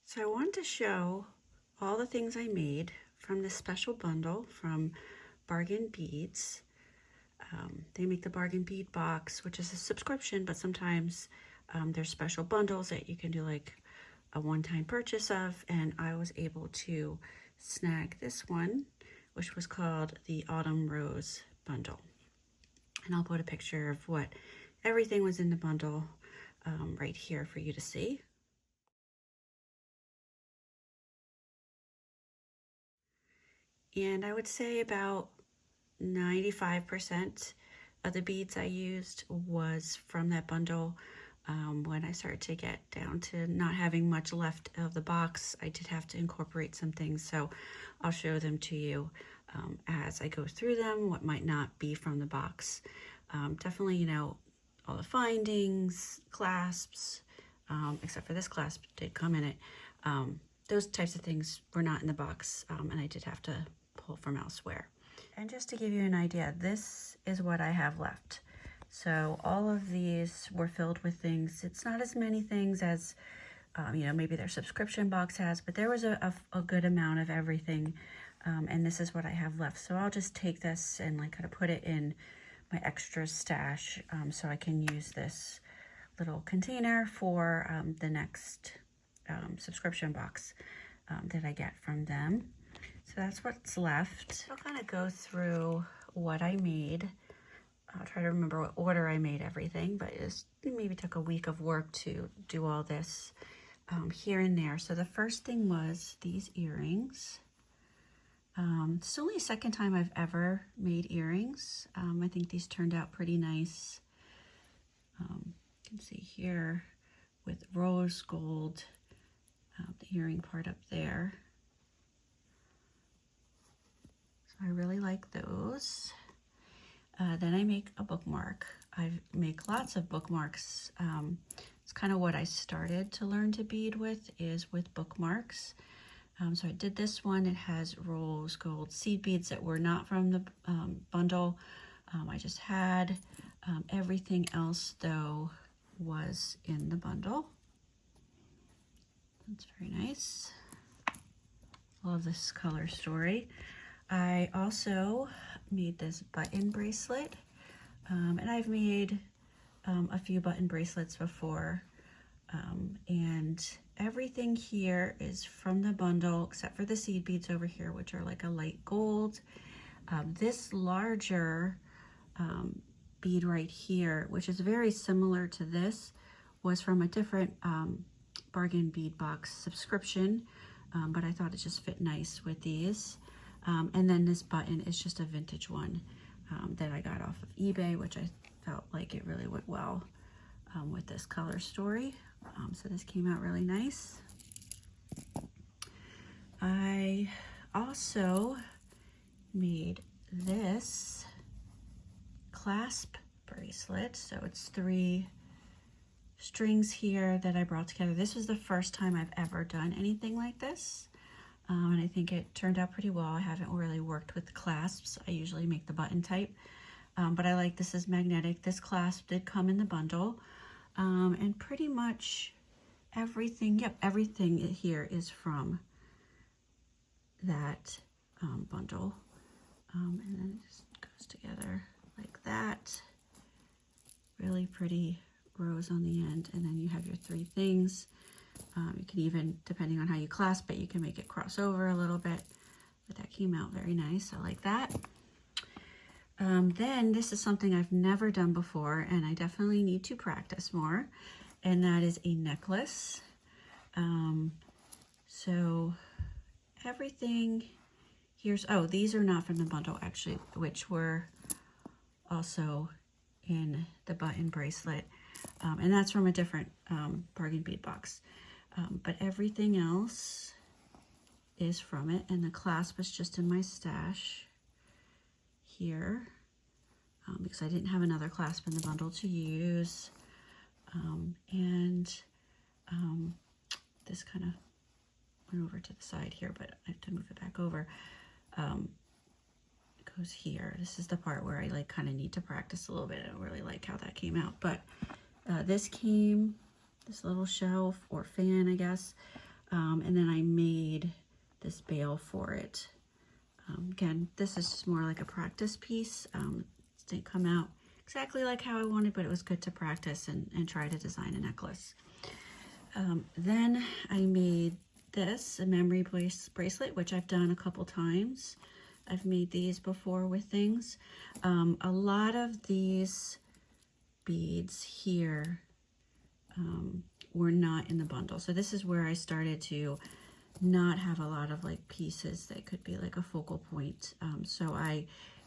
So I wanted to show all the things I made from this special bundle from Bargain Beads. They make the Bargain Bead Box, which is a subscription, but sometimes there's special bundles that you can do like a one-time purchase of, and I was able to snag this one, which was called the Autumn Rose Bundle. And I'll put a picture of what everything was in the bundle right here for you to see. And I would say about 95% of the beads I used was from that bundle. When I started to get down to not having much left of the box, I did have to incorporate some things, so I'll show them to you as I go through them, what might not be from the box. Definitely, you know, all the findings, clasps, except for this clasp did come in it. Those types of things were not in the box, and I did have to pull from elsewhere. And just to give you an idea, this is what I have left. So all of these were filled with things. It's not as many things as, you know, maybe their subscription box has, but there was a good amount of everything. And this is what I have left. So I'll just take this and like kind of put it in my extra stash so I can use this little container for the next subscription box that I get from them. So that's what's left. I'll kind of go through what I made. I'll try to remember what order I made everything, but it maybe took a week of work to do all this here and there. So the first thing was these earrings. It's only the second time I've ever made earrings. I think these turned out pretty nice. You can see here with rose gold, the earring part up there. So I really like those. Then I make a bookmark. I make lots of bookmarks. It's kind of what I started to learn to bead with, is with bookmarks. So I did this one. It has rose gold seed beads that were not from the bundle. I just had everything else, though, was in the bundle. That's very nice. Love this color story. I also made this button bracelet, and I've made a few button bracelets before, and everything here is from the bundle except for the seed beads over here, which are like a light gold. This larger bead right here, which is very similar to this, was from a different Bargain Bead Box subscription, but I thought it just fit nice with these. And then this button is just a vintage one that I got off of eBay, which I felt like it really went well with this color story. So this came out really nice. I also made this clasp bracelet. So it's 3 strings here that I brought together. This was the first time I've ever done anything like this. And I think it turned out pretty well. I haven't really worked with the clasps. I usually make the button type, but I like this is magnetic. This clasp did come in the bundle, and pretty much everything, yep, everything here is from that bundle. And then it just goes together like that. Really pretty rose on the end, and then you have your 3 things. You can even, depending on how you clasp it, you can make it cross over a little bit, but that came out very nice. I like that. Then this is something I've never done before, and I definitely need to practice more, and that is a necklace. So everything here's, oh, these are not from the bundle actually, which were also in the button bracelet, and that's from a different Bargain Bead Box. But everything else is from it, and the clasp is just in my stash here because I didn't have another clasp in the bundle to use. This kind of went over to the side here, but I have to move it back over. It goes here. This is the part where I like kind of need to practice a little bit. I don't really like how that came out, but this little shelf or fan, I guess, And then I made this bail for it. Again, this is just more like a practice piece. It didn't come out exactly like how I wanted, but it was good to practice and try to design a necklace. Then I made this, a memory bracelet, which I've done a couple times. I've made these before with things. A lot of these beads here were not in the bundle. So this is where I started to not have a lot of like pieces that could be like a focal point. So I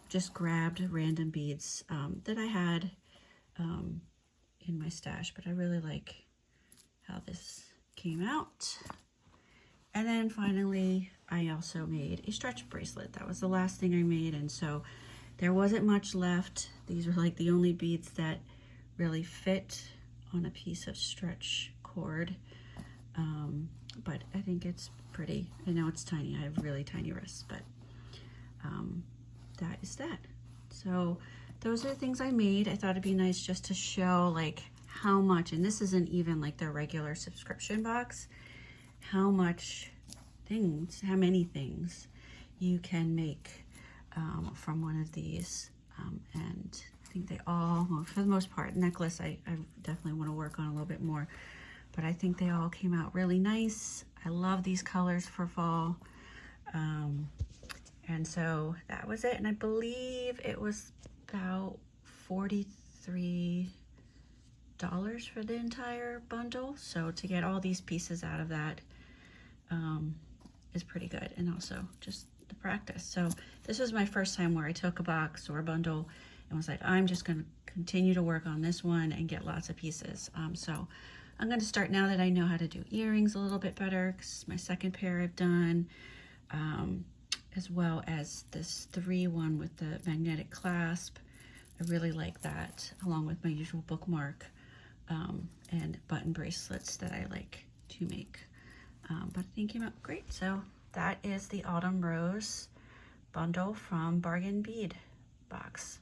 just grabbed random beads that I had in my stash, but I really like how this came out. And then finally, I also made a stretch bracelet. That was the last thing I made, and so there wasn't much left. These were like the only beads that really fit on a piece of stretch cord. But I think it's pretty. I know it's tiny. I have really tiny wrists, but that is that. So those are the things I made. I thought it'd be nice just to show like how much, and this isn't even like their regular subscription box, how many things you can make from one of these. And I think they all, well, for the most part, necklace I definitely want to work on a little bit more, but I think they all came out really nice. I love these colors for fall. And so that was it, and I believe it was about $43 for the entire bundle. So to get all these pieces out of that is pretty good, and also just the practice. So this was my first time where I took a box or a bundle and was like, I'm just going to continue to work on this one and get lots of pieces. So I'm going to start now that I know how to do earrings a little bit better, because my second pair I've done, as well as this 3-1 with the magnetic clasp. I really like that, along with my usual bookmark and button bracelets that I like to make. But I think it came out great. So that is the Autumn Rose bundle from Bargain Bead Box.